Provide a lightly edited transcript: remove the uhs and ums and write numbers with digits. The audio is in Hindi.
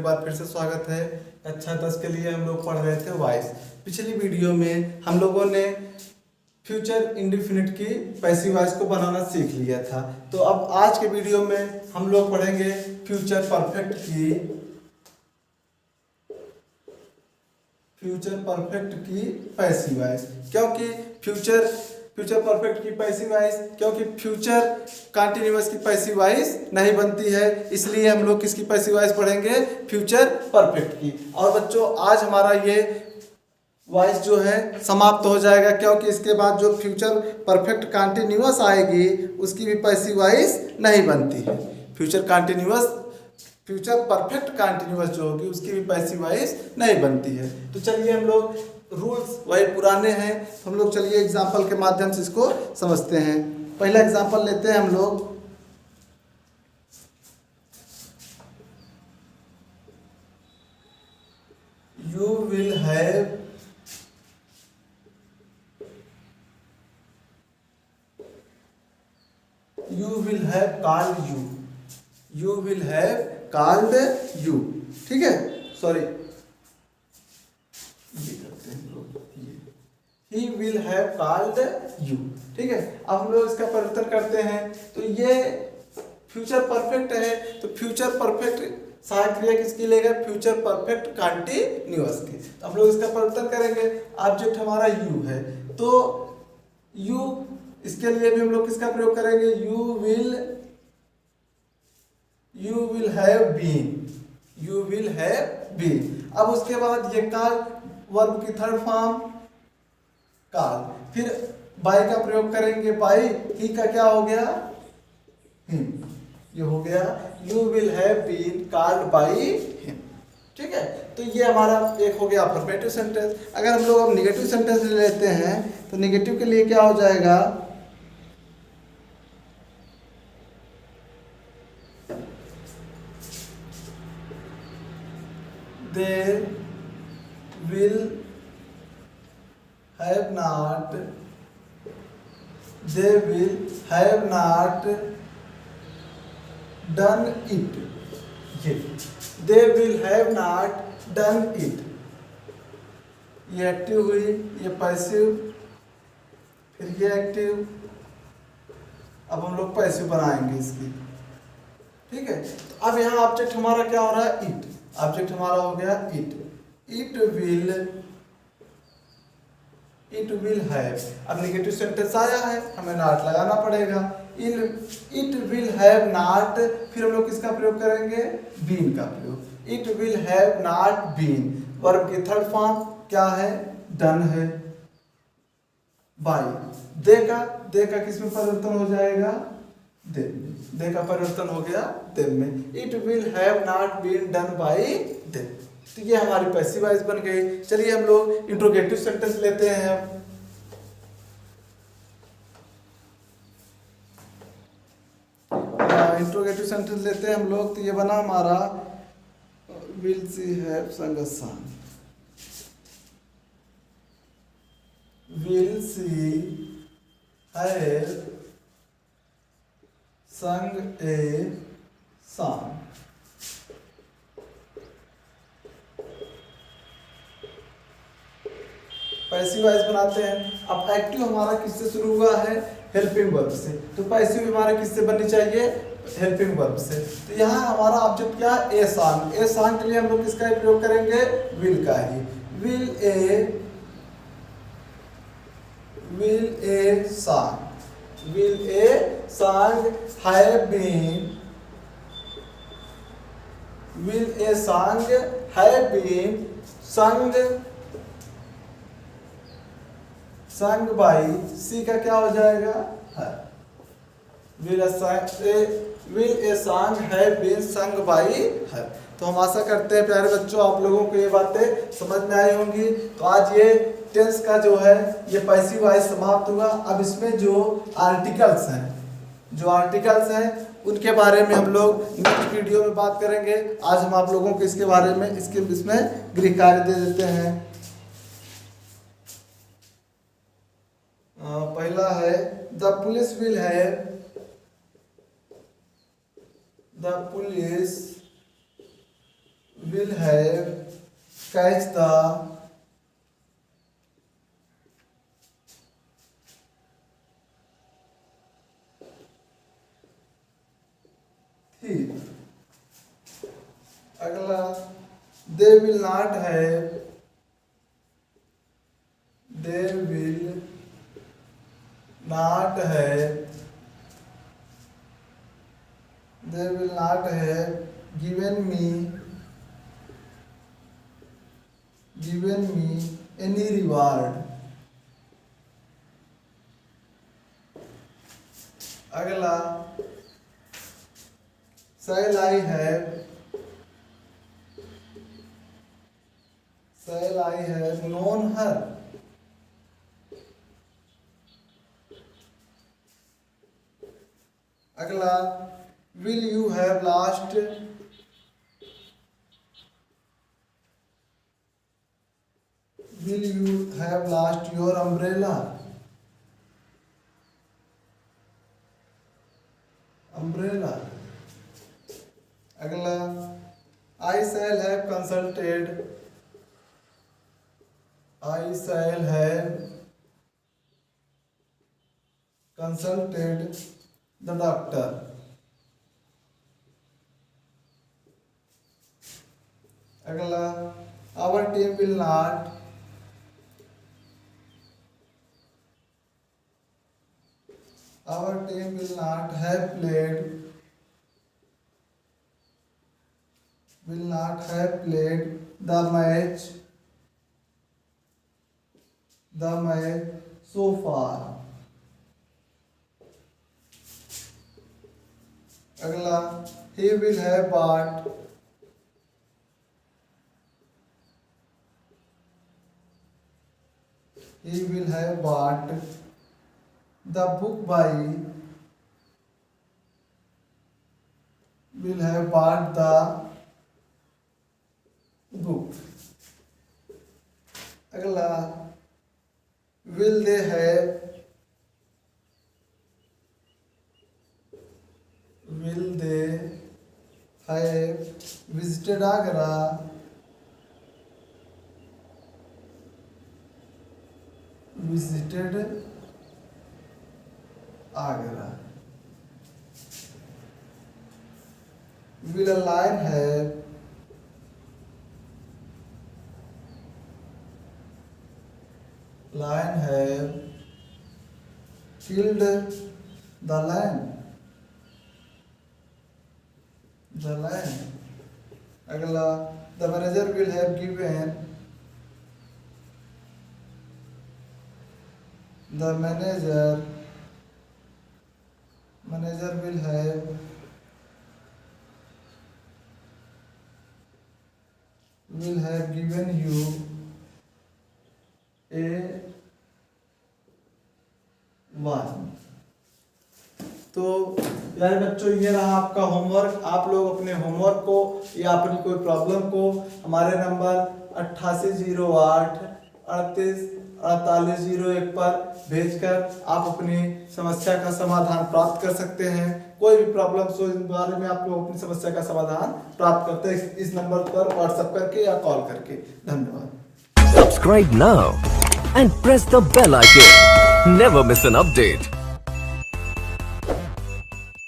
बार फिर से स्वागत है। कक्षा 10 के लिए हम लोग पढ़ रहे थे वॉइस। पिछली वीडियो में हम लोगों ने फ्यूचर इंडेफिनिट की पैसिव वॉइस को बनाना सीख लिया था। तो अब आज के वीडियो में हम लोग पढ़ेंगे फ्यूचर परफेक्ट की पैसिव वॉइस। क्योंकि फ्यूचर परफेक्ट की पैसिव वॉइस, क्योंकि फ्यूचर कंटीन्यूअस की पैसिव वॉइस नहीं बनती है, इसलिए हम लोग किसकी पैसिव वॉइस पढ़ेंगे? फ्यूचर परफेक्ट की। और बच्चों आज हमारा ये वॉइस जो है समाप्त हो जाएगा, क्योंकि इसके बाद जो फ्यूचर परफेक्ट कंटीन्यूअस आएगी उसकी भी पैसिव वॉइस नहीं बनती है। फ्यूचर परफेक्ट कंटीन्यूअस जो होगी उसकी भी पैसिव वॉइस नहीं बनती है। तो चलिए हम लोग रूल्स वही पुराने हैं, तो हम लोग चलिए एग्जाम्पल के माध्यम से इसको समझते हैं। पहला एग्जाम्पल लेते हैं हम लोग। You will have called you. ठीक है, सॉरी ये करते हैं लोग, he will have called you. ठीक है, अब हम लोग इसका परिवर्तन करते हैं। तो ये फ्यूचर परफेक्ट है, तो फ्यूचर परफेक्ट सहायक क्रिया किसकी लेगा? फ्यूचर परफेक्ट कंटीन्यूअस की। तो हम लोग इसका परिवर्तन करेंगे। ऑब्जेक्ट हमारा यू है, तो यू इसके लिए भी हम लोग किसका प्रयोग करेंगे? You will have been. अब उसके बाद ये काल वर्ब की थर्ड फॉर्म काल, फिर बाय का प्रयोग करेंगे। बाय ही का क्या हो गया? हिम। ये हो गया you will have been called by him. ठीक है, तो ये हमारा एक हो गया अफर्मेटिव सेंटेंस। अगर हम लोग अब निगेटिव सेंटेंस ले लेते हैं तो निगेटिव के लिए क्या हो जाएगा? They will have not done it yet. They will have not done it. ये एक्टिव हुई, ये पैसिव, फिर ये एक्टिव। अब हम लोग पैसिव बनाएंगे इसकी। ठीक है, तो अब यहाँ ऑब्जेक्ट हमारा क्या हो रहा है? इट। ऑब्जेक्ट हमारा हो गया इट। It will have. अब नेगेटिव सेंटेंस आया है, हमें नॉट लगाना पड़ेगा। इट विल हैव नॉट, फिर हम लोग किसका प्रयोग करेंगे? बीन का प्रयोग। It will have not been. Verb की थर्ड फॉर्म क्या है? डन है। बाय। दे का किस में परिवर्तन हो जाएगा? दे का परिवर्तन हो गया देम में। It will have not been done by them. तो ये हमारी पैसिव वॉइस बन गई। चलिए हम लोग इंट्रोगेटिव सेंटेंस लेते हैं। इंट्रोगेटिव सेंटेंस लेते हैं हम लोग। तो ये बना हमारा विल सी हैव संग a song. Will see have sung a song। Passive voice बनाते हैं। अब एक्टिव हमारा किससे शुरू हुआ है? हेल्पिंग वर्ब से। तो पैसिव हमारा किससे बननी चाहिए? हेल्पिंग वर्ब से। तो यहाँ हमारा ऑब्जेक्ट क्या है? A song. ए सॉन्ग के लिए हम लोग किसका प्रयोग करेंगे? विल का ही। Will a song. Will a song have been? Will a song have been sung by? C का क्या हो जाएगा? है। Will a song have been sung by her? तो हम आशा करते हैं प्यारे बच्चों आप लोगों को ये बातें समझ में आई होंगी। तो आज ये टेंस का जो है ये पैसिव वॉइस समाप्त हुआ। अब इसमें जो आर्टिकल्स हैं उनके बारे में हम लोग नेक्स्ट वीडियो में बात करेंगे। आज हम आप लोगों को इसके बारे में इसमें गृह कार्य दे देते हैं। पहला है the police will will have catch the thief. अगला they will not have given me any reward. अगला shall I have known her. अगला will you have lost your umbrella. अगला I shall have consulted the doctor. अगला our team will not have played the match so far. अगला he will have bought the book by अगला will they have visited Agra will a lion have killed the lion. अगला the manager will have given will have given you a one. तो यार बच्चों ये रहा आपका होमवर्क। आप लोग अपने होमवर्क को या अपनी कोई प्रॉब्लम को हमारे नंबर 8808384001 पर भेजकर आप अपनी समस्या का समाधान प्राप्त कर सकते हैं। कोई भी प्रॉब्लम हो इस बारे में आप लोग अपनी समस्या का समाधान प्राप्त करते हैं इस नंबर पर व्हाट्सएप करके या कॉल करके। धन्यवाद। Subscribe now and press the bell icon. Never miss an update.